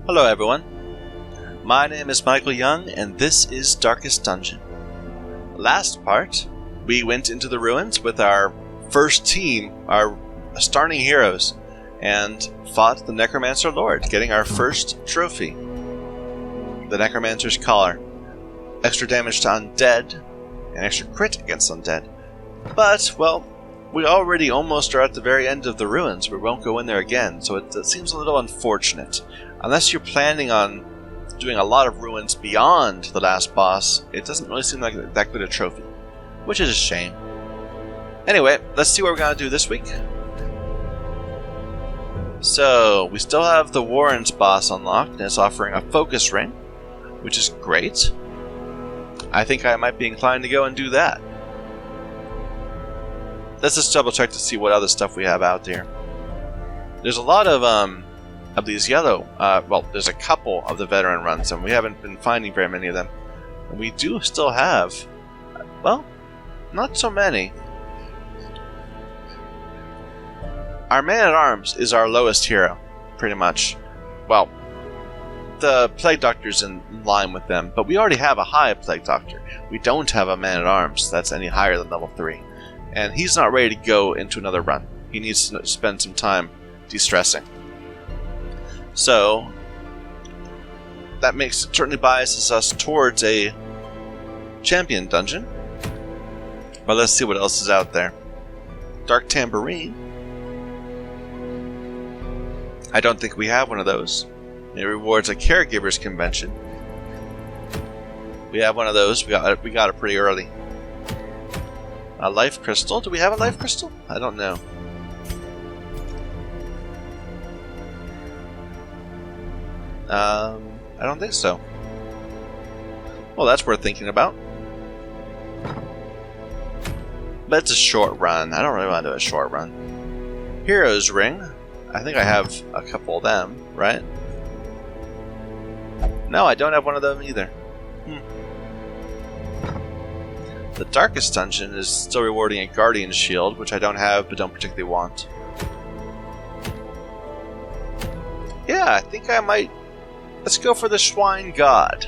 Hello everyone, my name is Michael Young and this is Darkest Dungeon. Last part, we went into the ruins with our first team, our starting heroes, and fought the Necromancer Lord, getting our first trophy. The Necromancer's Collar. Extra damage to undead, and extra crit against undead. But, well, we already almost are at the very end of the ruins. We won't go in there again, so it seems a little unfortunate. Unless you're planning on doing a lot of ruins beyond the last boss, it doesn't really seem like that good a trophy, which is a shame. Anyway, let's see what we're going to do this week. So, we still have the Warren's boss unlocked, and it's offering a focus ring, which is great. I think I might be inclined to go and do that. Let's just double check to see what other stuff we have out there. There's a lot of these yellow, well, there's a couple of the veteran runs, and we haven't been finding very many of them. And we do still have, well, not so many. Our man-at-arms is our lowest hero, pretty much. Well, the Plague Doctor's in line with them, but we already have a high Plague Doctor. We don't have a man-at-arms that's any higher than level 3. And he's not ready to go into another run. He needs to spend some time de-stressing. So, that certainly biases us towards a champion dungeon. But let's see what else is out there. Dark Tambourine. I don't think we have one of those. It rewards a caregiver's convention. We have one of those. We got it pretty early. A life crystal. Do we have a life crystal? I don't know. I don't think so. Well, that's worth thinking about. But it's a short run. I don't really want to do a short run. Hero's Ring. I think I have a couple of them, right? No, I don't have one of them either. The Darkest Dungeon is still rewarding a Guardian Shield, which I don't have but don't particularly want. Yeah, I think I might... Let's go for the Swine God.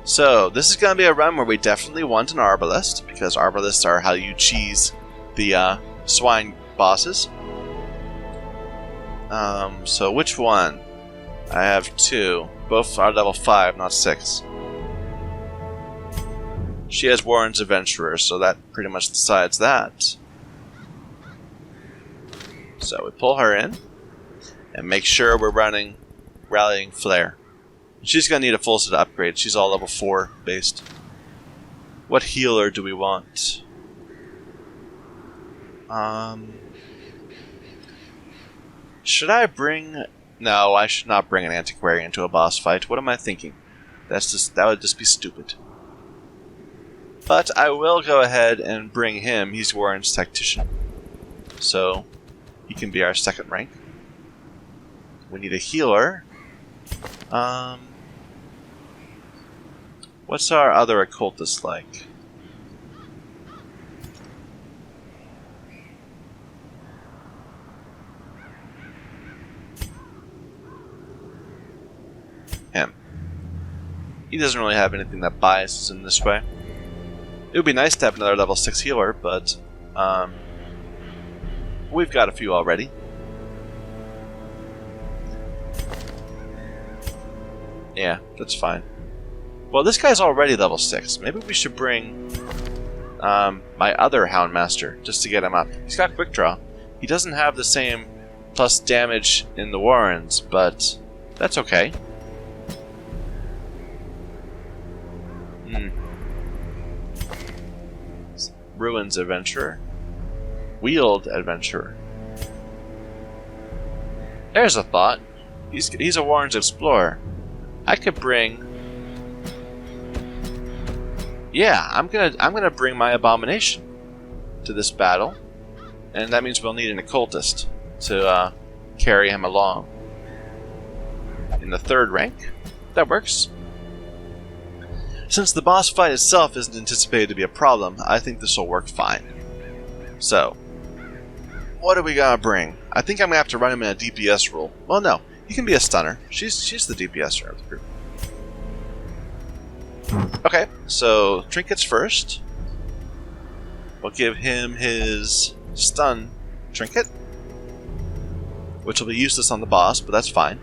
So, this is going to be a run where we definitely want an Arbalest, because Arbalests are how you cheese the swine bosses. So which one? I have two. Both are level 5, not 6. She has Warren's Adventurer, so that pretty much decides that. So we pull her in, and make sure we're running Rallying Flare. She's going to need a full set of upgrades. She's all level 4 based. What healer do we want? Should I bring... No, I should not bring an Antiquarian to a boss fight. What am I thinking? That would just be stupid. But I will go ahead and bring him. He's Warren's Tactician. So, he can be our second rank. We need a healer. What's our other occultist like? Him. He doesn't really have anything that biases in this way. It would be nice to have another level 6 healer, but we've got a few already. Yeah, that's fine. Well, this guy's already level 6. Maybe we should bring my other Houndmaster just to get him up. He's got Quick Draw. He doesn't have the same plus damage in the Warrens, but that's okay. Ruins Adventurer. Wheeled Adventurer. There's a thought. He's a Warren's Explorer. I could bring... Yeah, I'm gonna bring my Abomination to this battle. And that means we'll need an Occultist to carry him along. In the 3rd rank. That works. Since the boss fight itself isn't anticipated to be a problem, I think this will work fine. So, what are we gonna bring? I think I'm gonna have to run him in a DPS role. Well, no. You can be a stunner. She's the DPSer of the group. Okay, so trinkets first. We'll give him his stun trinket, which will be useless on the boss, but that's fine.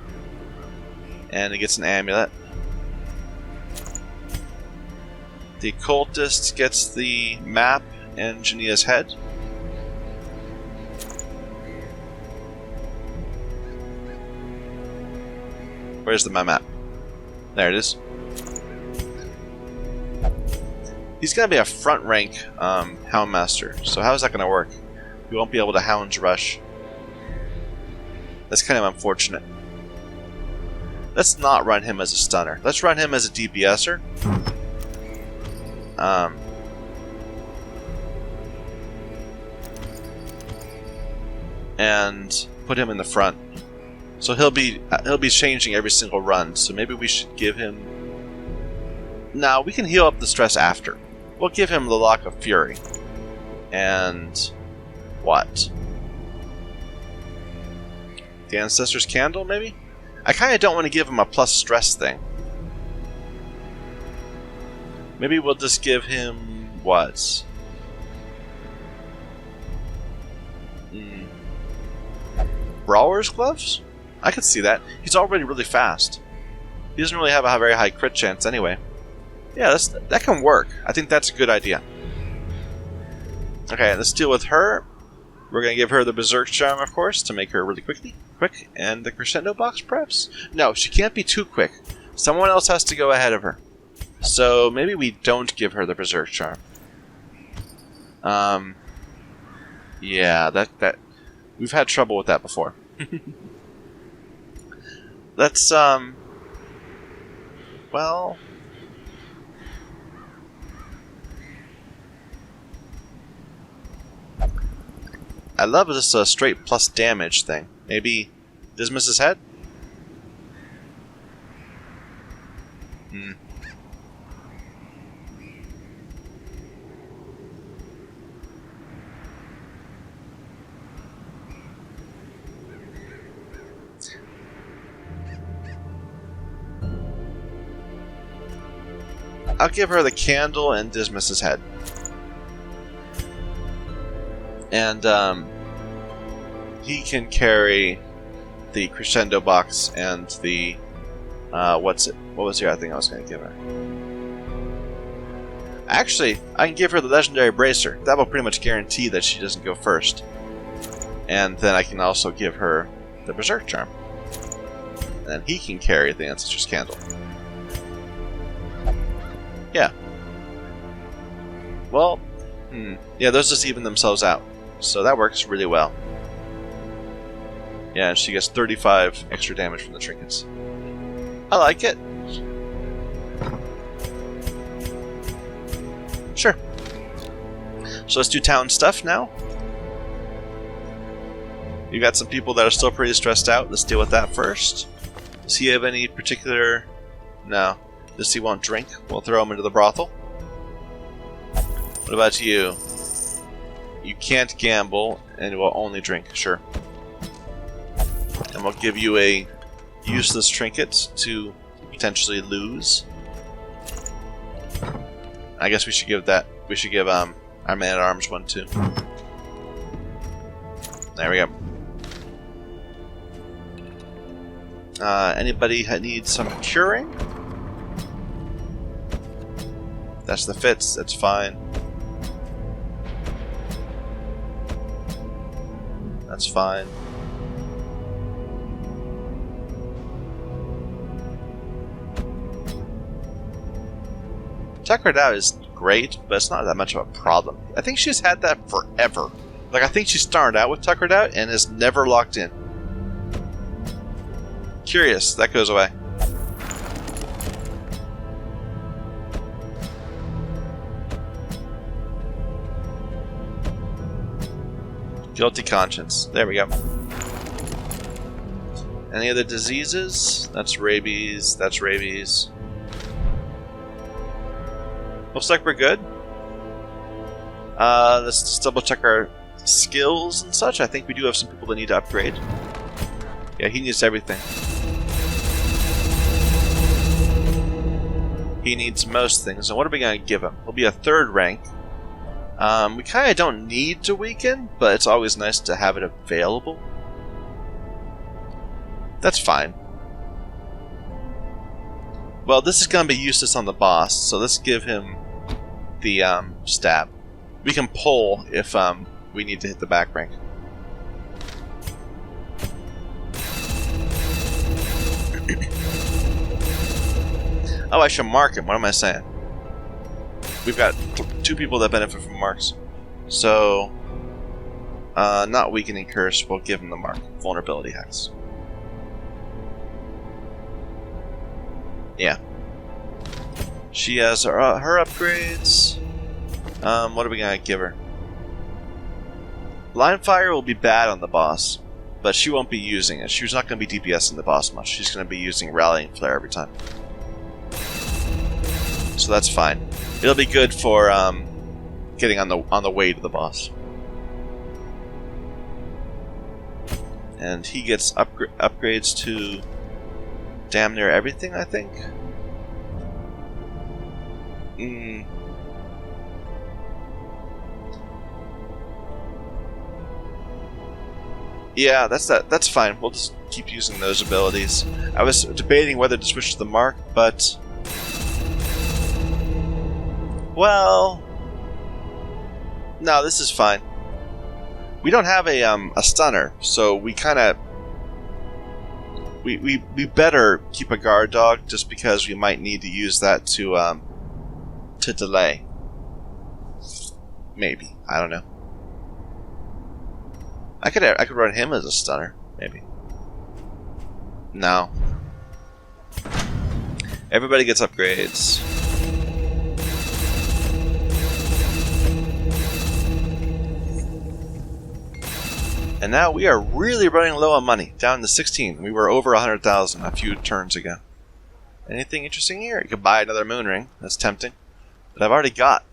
And he gets an amulet. The cultist gets the map and Jania's head. Where's the map? There it is. He's going to be a front rank Houndmaster, so how is that going to work? We won't be able to Hound Rush. That's kind of unfortunate. Let's not run him as a stunner. Let's run him as a DPSer. And put him in the front. So he'll be changing every single run. So maybe we should give him. No, we can heal up the stress after. We'll give him the Lock of Fury. And what? The Ancestor's Candle, maybe? I kind of don't want to give him a plus stress thing. Maybe we'll just give him what? Brawler's Gloves? I could see that. He's already really fast. He doesn't really have a very high crit chance anyway. Yeah, that can work. I think that's a good idea. Okay, let's deal with her. We're going to give her the Berserk Charm, of course, to make her really quick. And the Crescendo Box, perhaps? No, she can't be too quick. Someone else has to go ahead of her. So maybe we don't give her the Berserk Charm. Yeah, that we've had trouble with that before. Let's well, I love this straight plus damage thing. Maybe Dismas's head? I'll give her the candle and Dismas's head. And he can carry the Crescendo Box and the what was the other thing I was going to give her? Actually, I can give her the Legendary Bracer. That will pretty much guarantee that she doesn't go first. And then I can also give her the Berserk Charm. And then he can carry the Ancestor's Candle. Yeah. Well, yeah, those just even themselves out. So that works really well. Yeah, and she gets 35 extra damage from the trinkets. I like it. Sure. So let's do town stuff now. You got some people that are still pretty stressed out. Let's deal with that first. Does he have any particular... No. Does he won't drink? We'll throw him into the brothel. What about you? You can't gamble and will only drink. Sure. And we'll give you a useless trinket to potentially lose. I guess we should give that. We should give our man-at-arms one too. There we go. Anybody needs some curing? That's the fits. That's fine. That's fine. Tuckered out is great, but it's not that much of a problem. I think she's had that forever. Like, I think she started out with tuckered out and is never locked in. Curious, that goes away. Guilty conscience. There we go. Any other diseases? That's rabies. That's rabies. Looks like we're good. Let's just double check our skills and such. I think we do have some people that need to upgrade. Yeah, he needs everything. He needs most things. And what are we going to give him? He'll be a 3rd rank. We kind of don't need to weaken, but it's always nice to have it available. That's fine. Well, this is going to be useless on the boss, so let's give him the stab. We can pull if we need to hit the back rank. Oh, I should mark him. What am I saying? We've got 2 people that benefit from marks. So, not weakening curse, we'll give him the mark. Vulnerability hex. Yeah. She has her upgrades. What are we going to give her? Line fire will be bad on the boss, but she won't be using it. She's not going to be DPSing the boss much. She's going to be using rallying flare every time. So that's fine. It'll be good for getting on the way to the boss. And he gets upgrades to damn near everything, I think. Yeah, that's fine. We'll just keep using those abilities. I was debating whether to switch to the mark, but well, no, this is fine. We don't have a stunner, so we kind of we better keep a guard dog just because we might need to use that to delay. Maybe, I don't know. I could run him as a stunner, maybe. No. Everybody gets upgrades. And now we are really running low on money, down to 16. We were over 100,000 a few turns ago. Anything interesting here? You could buy another moon ring. That's tempting. But I've already got,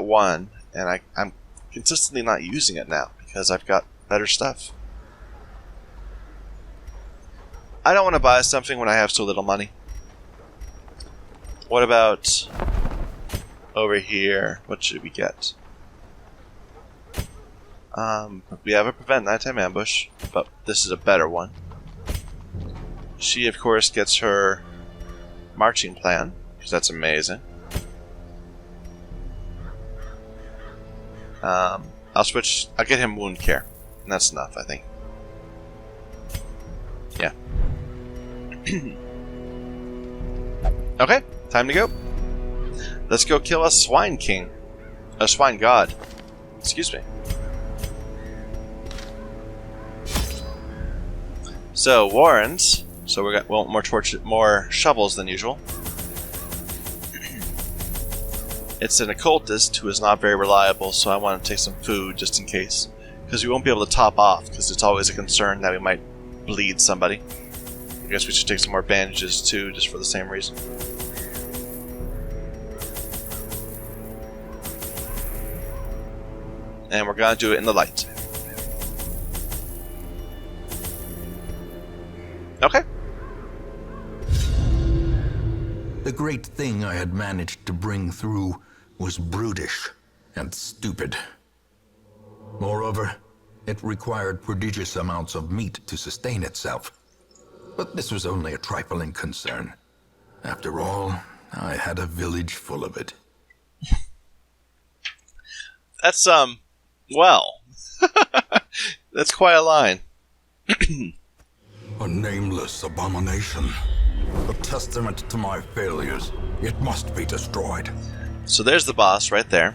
one, and I'm consistently not using it now because I've got better stuff. I don't want to buy something when I have so little money. What about over here? What should we get? We have a prevent nighttime ambush, but this is a better one. She, of course, gets her marching plan, because that's amazing. I'll get him wound care, and that's enough, I think. Yeah. Okay, time to go. Let's go kill a Swine King. A Swine God. Excuse me. So, Warrens. So we got more shovels than usual. It's an occultist who is not very reliable, so I want to take some food just in case. Because we won't be able to top off, because it's always a concern that we might bleed somebody. I guess we should take some more bandages too, just for the same reason. And we're going to do it in the light. Okay. The great thing I had managed to bring through was brutish and stupid. Moreover, it required prodigious amounts of meat to sustain itself. But this was only a trifling concern. After all, I had a village full of it. That's, well, that's quite a line. A nameless abomination. A testament to my failures. It must be destroyed. So there's the boss right there.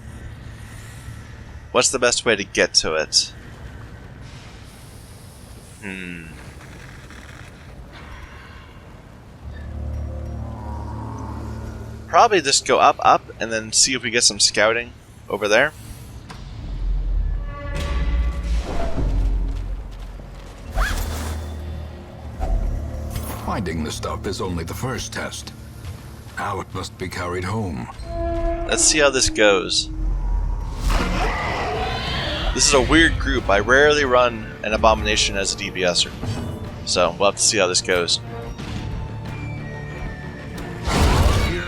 What's the best way to get to it? Probably just go up, and then see if we get some scouting over there. Finding the stuff is only the first test. Now it must be carried home. Let's see how this goes. This is a weird group. I rarely run an abomination as a DPSer. So we'll have to see how this goes.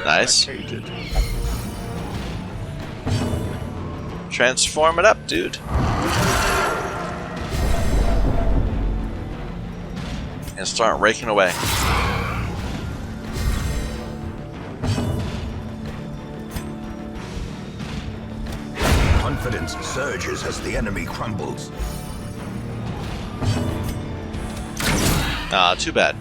Nice. Vacated. Transform it up, dude. And start raking away. Confidence surges as the enemy crumbles. Ah, too bad.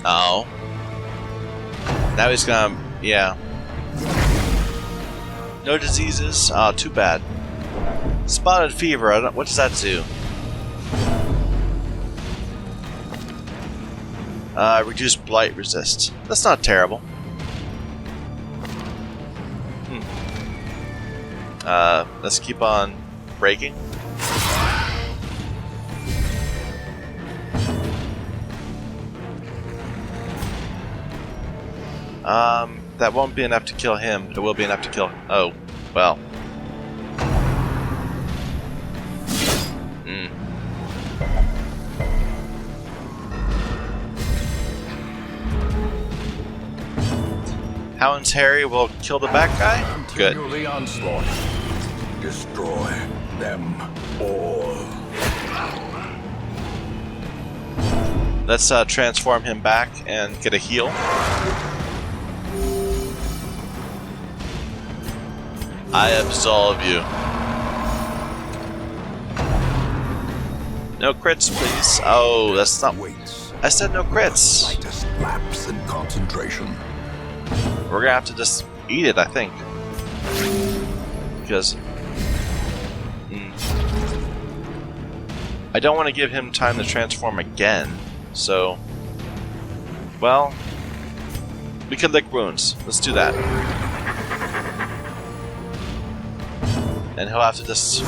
Oh. Now he's gonna... yeah. No diseases? Oh, too bad. Spotted fever, what does that do? Reduce blight resist. That's not terrible. Let's keep on breaking. That won't be enough to kill him, but it will be enough to kill... oh, well. Hound's Harry will kill the back guy? Good. Continue the onslaught. Destroy them all. Let's transform him back and get a heal. I absolve you. No crits, please. Oh, that's not... Waits. I said no crits. Slightest lapse in concentration. We're gonna have to just eat it, I think. Because... I don't want to give him time to transform again. So... well... we could lick wounds. Let's do that. And he'll have to just...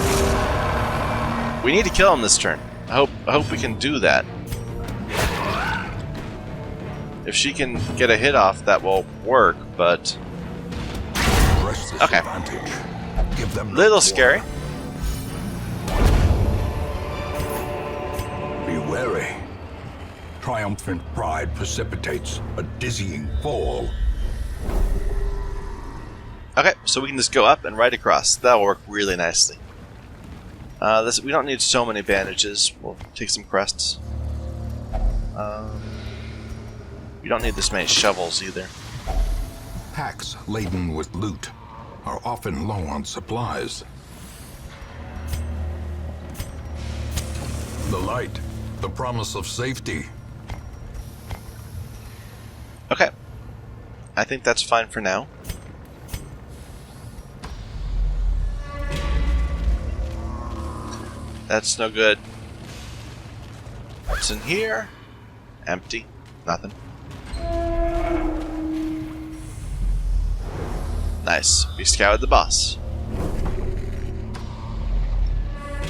we need to kill him this turn. I hope we can do that. If she can get a hit off, that will work, but... okay. Give them Little scary. Be wary. Triumphant pride precipitates a dizzying fall. Okay, so we can just go up and right across. That'll work really nicely. We don't need so many bandages. We'll take some crests. We don't need this many shovels either. Packs laden with loot are often low on supplies. The light, the promise of safety. Okay. I think that's fine for now. That's no good. What's in here? Empty. Nothing. Nice. We scoured the boss.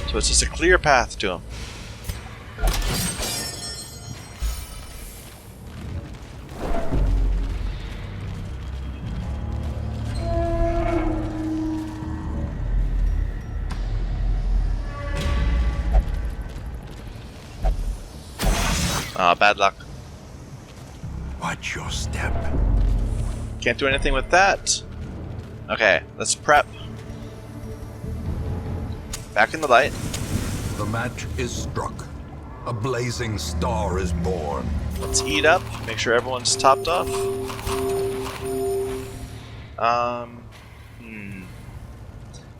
So it's just a clear path to him. Bad luck. Watch your step. Can't do anything with that. Okay, let's prep. Back in the light. The match is struck. A blazing star is born. Let's eat up. Make sure everyone's topped off.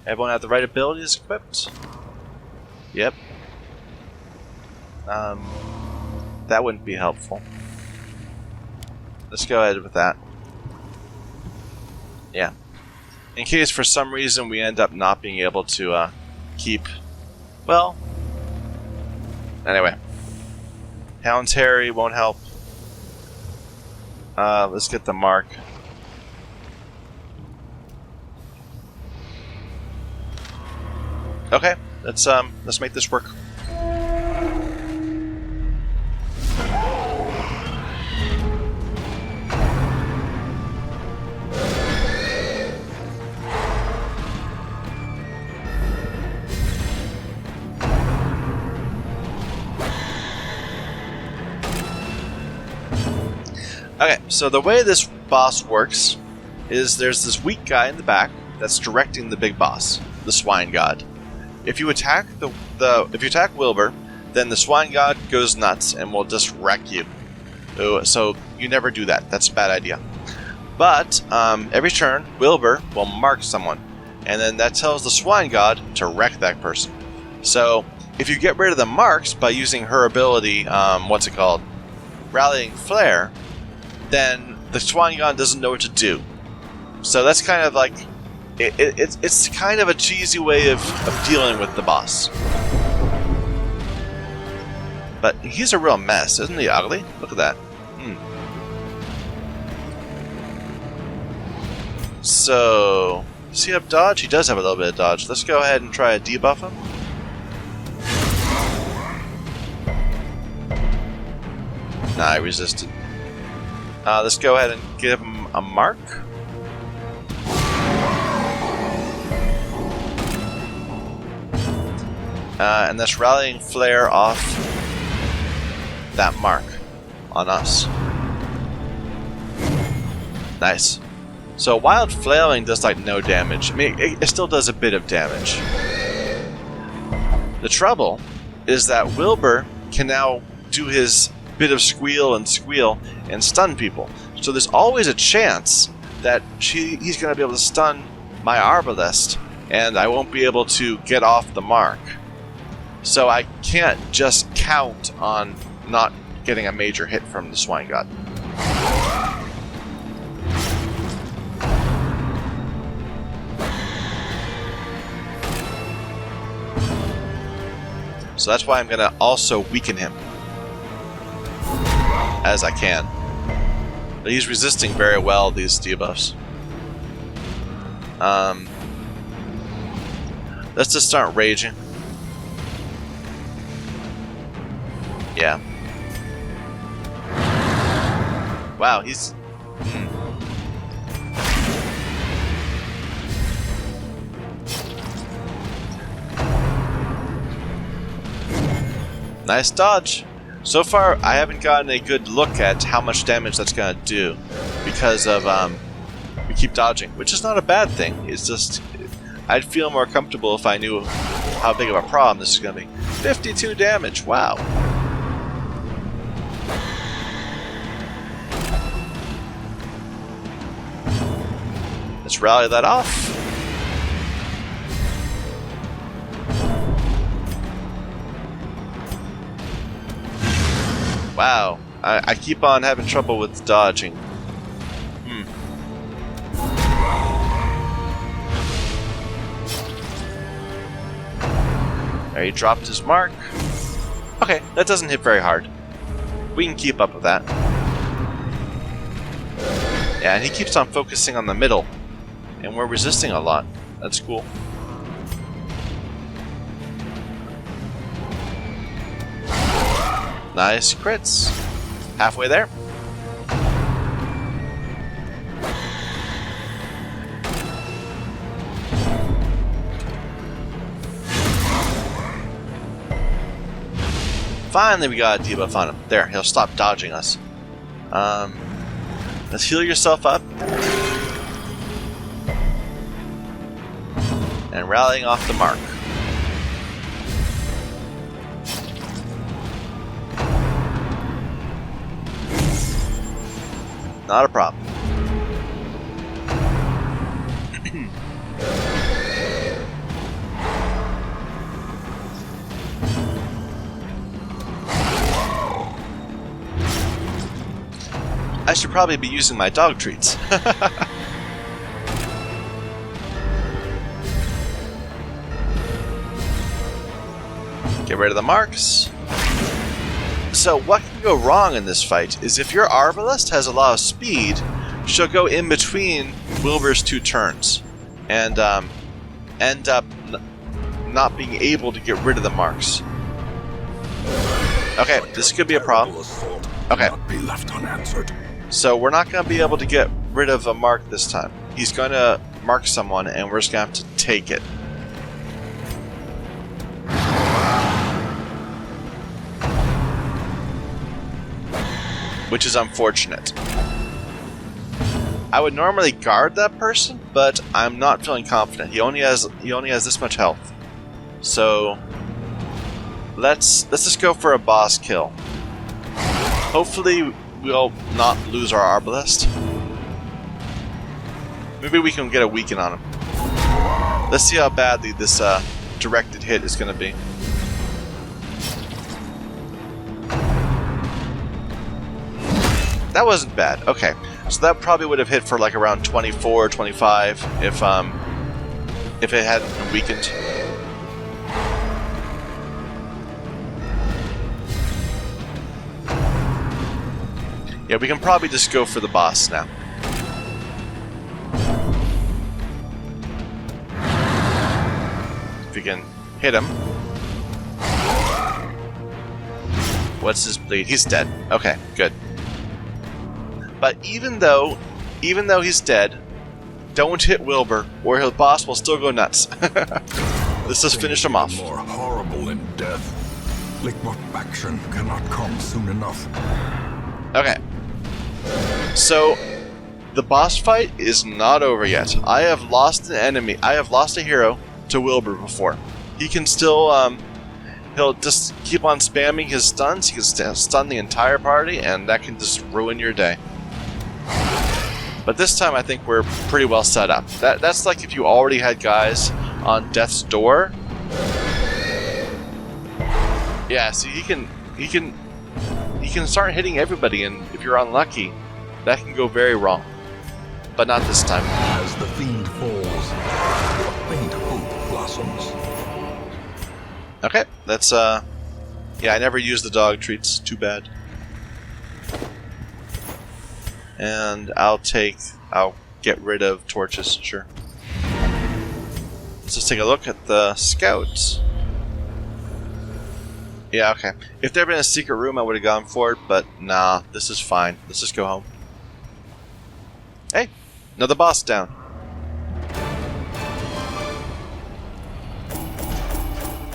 Everyone have the right abilities equipped? Yep. That wouldn't be helpful. Let's go ahead with that. Yeah. In case for some reason we end up not being able to keep... well... anyway. Hound's Harry won't help. Let's get the mark. Okay, let's make this work. Okay, so the way this boss works is there's this weak guy in the back that's directing the big boss, the Swine God. If you attack if you attack Wilbur, then the Swine God goes nuts and will just wreck you. So you never do that. That's a bad idea. But every turn, Wilbur will mark someone, and then that tells the Swine God to wreck that person. So if you get rid of the marks by using her ability, what's it called? Rallying Flare, then the Swine God doesn't know what to do. So that's kind of like it's kind of a cheesy way of dealing with the boss. But he's a real mess, isn't he? Ugly. Look at that. So, does he have dodge? He does have a little bit of dodge. Let's go ahead and try to debuff him. Nah, I resisted. Let's go ahead and give him a mark. And that's rallying flare off that mark on us. Nice. So wild flailing does like no damage. I mean, it still does a bit of damage. The trouble is that Wilbur can now do his bit of squeal and stun people. So there's always a chance that he's going to be able to stun my arbalest, and I won't be able to get off the mark. So I can't just count on not getting a major hit from the Swine God. So that's why I'm going to also weaken him as I can. But he's resisting very well these debuffs. Let's just start raging. Yeah. Wow, he's... Nice dodge. So far, I haven't gotten a good look at how much damage that's going to do because of we keep dodging, which is not a bad thing. It's just I'd feel more comfortable if I knew how big of a problem this is going to be. 52 damage. Wow. Let's rally that off. Wow, I keep on having trouble with dodging. There, he dropped his mark. Okay, that doesn't hit very hard. We can keep up with that. Yeah, and he keeps on focusing on the middle. And we're resisting a lot. That's cool. Nice crits. Halfway there. Finally, we got a debuff on him. There, he'll stop dodging us. Let's heal yourself up. And rallying off the mark. Not a problem. I should probably be using my dog treats. Get rid of the marks. So what can go wrong in this fight is if your Arbalest has a lot of speed, she'll go in between Wilbur's two turns and end up not being able to get rid of the marks. Okay, this could be a problem. Okay. So we're not going to be able to get rid of a mark this time. He's going to mark someone and we're just going to have to take it. Which is unfortunate. I would normally guard that person, but I'm not feeling confident. He only has this much health. So let's just go for a boss kill. Hopefully we'll not lose our arbalest. Maybe we can get a weaken on him. Let's see how badly this directed hit is going to be. That wasn't bad. Okay, so that probably would have hit for like around 24, 25 if it hadn't been weakened. Yeah, we can probably just go for the boss now. If we can hit him. What's his bleed? He's dead. Okay, good. But even though he's dead, don't hit Wilbur, or his boss will still go nuts. Let's just finish him off. More horrible in death. Liquefaction cannot come soon enough. Okay. So, the boss fight is not over yet. I have lost an enemy. I have lost a hero to Wilbur before. He can still, he'll just keep on spamming his stuns. He can stun the entire party, and that can just ruin your day. But this time I think we're pretty well set up. That's like if you already had guys on death's door. Yeah, see, he can start hitting everybody, and if you're unlucky, that can go very wrong. But not this time. As the fiend falls, a faint hope blossoms. Okay, that's yeah, I never used the dog treats. Too bad. And I'll get rid of torches, sure. Let's just take a look at the scouts. Yeah, okay. If there had been a secret room, I would have gone for it, but nah, this is fine. Let's just go home. Hey, another boss down.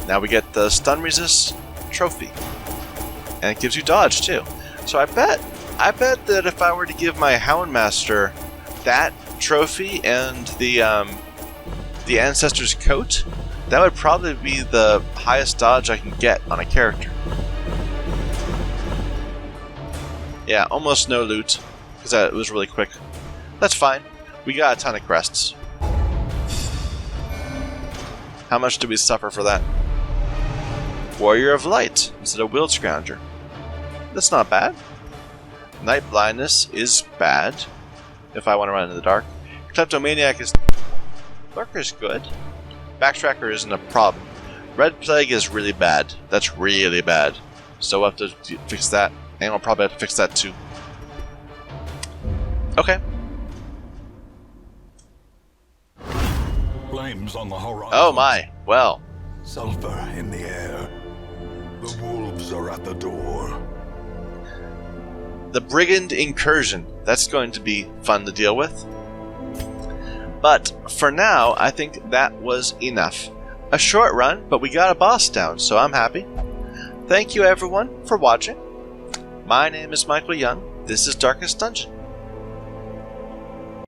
Now we get the stun resist trophy. And it gives you dodge too. So I bet that if I were to give my Houndmaster that trophy and the Ancestor's coat, that would probably be the highest dodge I can get on a character. Yeah, almost no loot, because it was really quick. That's fine. We got a ton of crests. How much do we suffer for that? Warrior of Light instead of Wild Scrounger. That's not bad. Night Blindness is bad, if I want to run in the dark. Kleptomaniac is... Lurker's good. Backtracker isn't a problem. Red Plague is really bad. That's really bad. So we'll have to fix that. And we'll probably have to fix that too. Okay. Flames on the horizon. Oh my. Well. Sulfur in the air. The wolves are at the door. The Brigand Incursion. That's going to be fun to deal with. But for now, I think that was enough. A short run, but we got a boss down, so I'm happy. Thank you everyone for watching. My name is Michael Young. This is Darkest Dungeon.